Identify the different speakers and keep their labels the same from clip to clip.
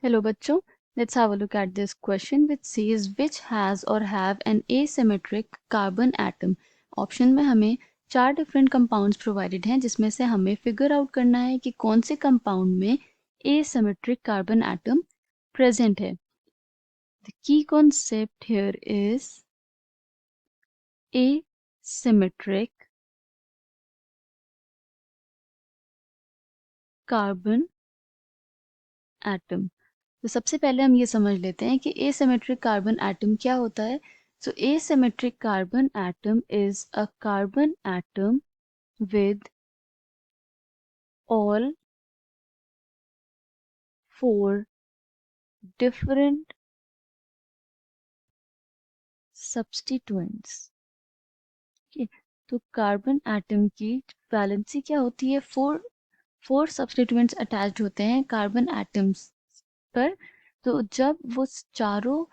Speaker 1: Hello बच्चों, let's have a look at this question which says which has or have an asymmetric carbon atom. Option में हमें 4 different compounds provided हैं जिसमें से हमें figure out करना है कि कौन से कंपाउंड में asymmetric carbon atom present है. The key concept here is asymmetric carbon atom. तो सबसे पहले हम ये समझ लेते हैं कि asymmetric carbon atom क्या होता है. So asymmetric carbon atom is a carbon atom with all 4 different substituents. Okay. तो कार्बन एटम की वैलेंसी क्या होती है? 4 सब्स्टिट्यूएंट्स अटैच्ड होते हैं कार्बन एटम्स पर. तो जब वो चारों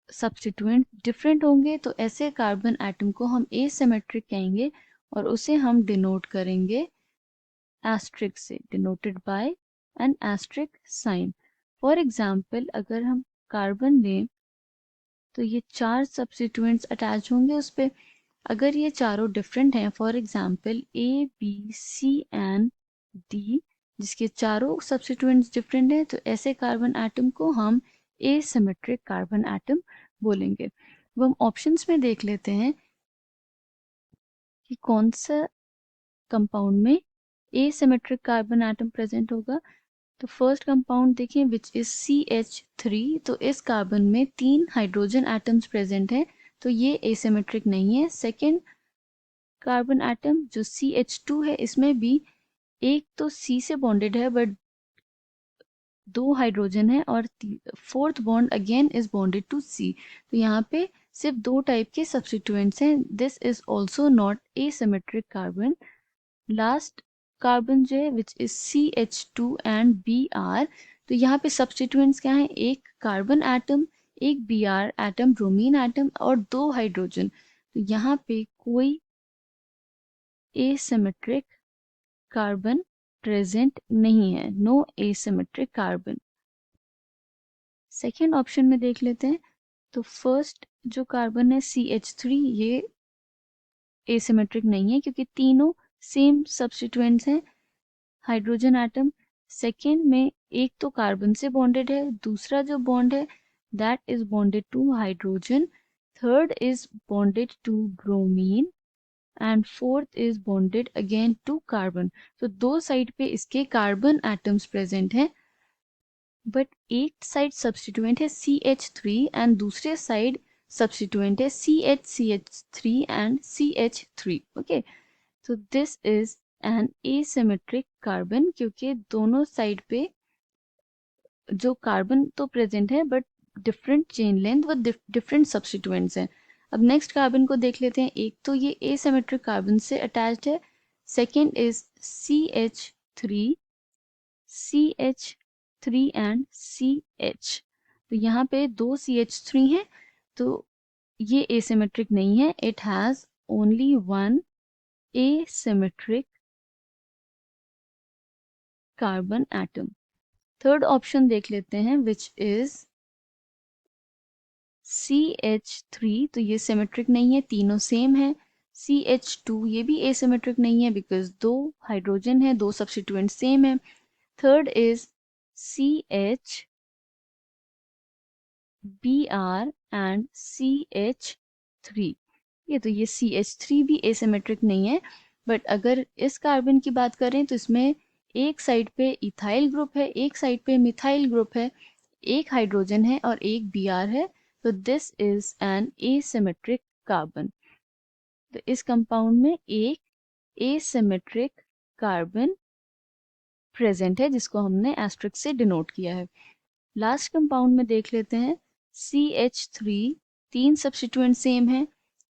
Speaker 1: सब्स्टिट्यूएंट डिफरेंट होंगे तो ऐसे कार्बन एटम को हम एसिमेट्रिक कहेंगे और उसे हम डिनोट करेंगे एस्ट्रिक से, denoted by an asterisk sign. For example अगर हम कार्बन लें तो ये 4 सब्स्टिट्यूएंट्स अटैच होंगे उस पर. अगर ये चारों डिफरेंट हैं, for example A B C and D, जिसके चारों सब्स्टिट्यूएंट्स डिफरेंट हैं, तो ऐसे कार्बन एटम को हम एसिमेट्रिक कार्बन एटम बोलेंगे. वो हम ऑप्शंस में देख लेते हैं कि कौन सा कंपाउंड में एसिमेट्रिक कार्बन एटम प्रेजेंट होगा. तो फर्स्ट कंपाउंड देखें विच इज CH3. तो इस कार्बन में 3 हाइड्रोजन एटम्स प्रेजेंट हैं, तो ये एसिमेट्रिक नहीं है. सेकेंड कार्बन एटम जो CH2 है, इसमें भी एक तो C से बॉन्डेड है बट 2 हाइड्रोजन है और fourth bond again is bonded to C. तो यहाँ पे सिर्फ 2 टाइप के सब्स्टिट्यूएंट्स हैं. This is also not asymmetric carbon. Last carbon जो है which is CH2 and Br. तो यहाँ पे सब्स्टिट्यूएंट्स क्या हैं? एक कार्बन एटम, एक Br एटम, ब्रोमीन एटम और 2 हाइड्रोजन. तो यहाँ पे कोई एसिमेट्रिक कार्बन प्रेजेंट नहीं है. No asymmetric carbon. Second option में देख लेते हैं. तो फर्स्ट जो कार्बन है CH3, ये एसिमेट्रिक नहीं है क्योंकि तीनों सेम सब्स्टिट्यूएंट्स हैं, हाइड्रोजन एटम. सेकेंड में एक तो कार्बन से बॉन्डेड है, दूसरा जो बॉन्ड है that is bonded to hydrogen, third is bonded to bromine and fourth is bonded again to carbon. तो 2 साइड पे इसके कार्बन एटम्स प्रेजेंट हैं बट एक साइड सब्स्टिट्यूएंट है CH3 एंड दूसरे साइड सब्स्टिट्यूएंट है CH3 एंड CH3. ओके, तो this is an asymmetric carbon क्योंकि दोनों साइड पे जो कार्बन तो प्रेजेंट है बट डिफरेंट चेन लेंथ व डिफरेंट सब्स्टिट्यूएंट्स हैं. अब नेक्स्ट कार्बन को देख लेते हैं. एक तो ये एसिमेट्रिक कार्बन से अटैच्ड है, second is CH3 and CH. तो यहाँ पे 2 CH3 हैं, तो ये एसिमेट्रिक नहीं है. It has only one asymmetric carbon atom. Third option देख लेते हैं विच इज CH3. तो ये सिमेट्रिक नहीं है, तीनों सेम है. CH2 ये भी एसिमेट्रिक नहीं है बिकॉज 2 हाइड्रोजन है, 2 सब्स्टिट्यूएंट सेम है. Third is CH, Br and CH3. ये तो ये CH3 भी एसिमेट्रिक नहीं है. बट अगर इस कार्बन की बात करें तो इसमें एक साइड पे इथाइल ग्रुप है, एक साइड पे मिथाइल ग्रुप है, एक हाइड्रोजन है और एक Br है. तो this is an asymmetric carbon. तो इस कंपाउंड में एक एसिमेट्रिक कार्बन प्रेजेंट है जिसको हमने एस्ट्रिक से डिनोट किया है. लास्ट कंपाउंड में देख लेते हैं. CH3, 3 सब्स्टिट्यूएंट सेम है,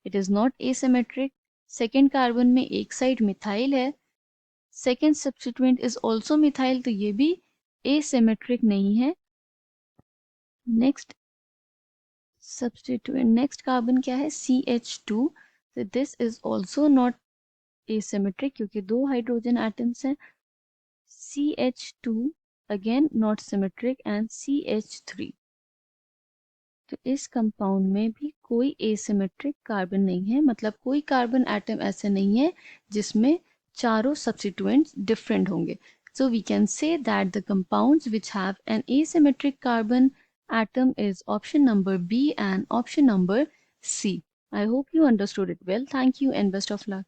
Speaker 1: it is not asymmetric. Second carbon में एक साइड मिथाइल है, second substituent is also methyl, तो ये भी एसिमेट्रिक नहीं है. नेक्स्ट कार्बन क्या है? CH2. तो this is also not asymmetric क्योंकि 2 हाइड्रोजन एटम्स हैं. CH2 again not symmetric and CH3. तो इस कंपाउंड में भी कोई एसिमेट्रिक कार्बन नहीं है, मतलब कोई कार्बन एटम ऐसे नहीं है जिसमें चारों सब्स्टिट्यूएंट्स डिफरेंट होंगे. So we can say that the compounds which have an asymmetric carbon atom is option number B and option number C. I hope you understood it well. Thank you and best of luck.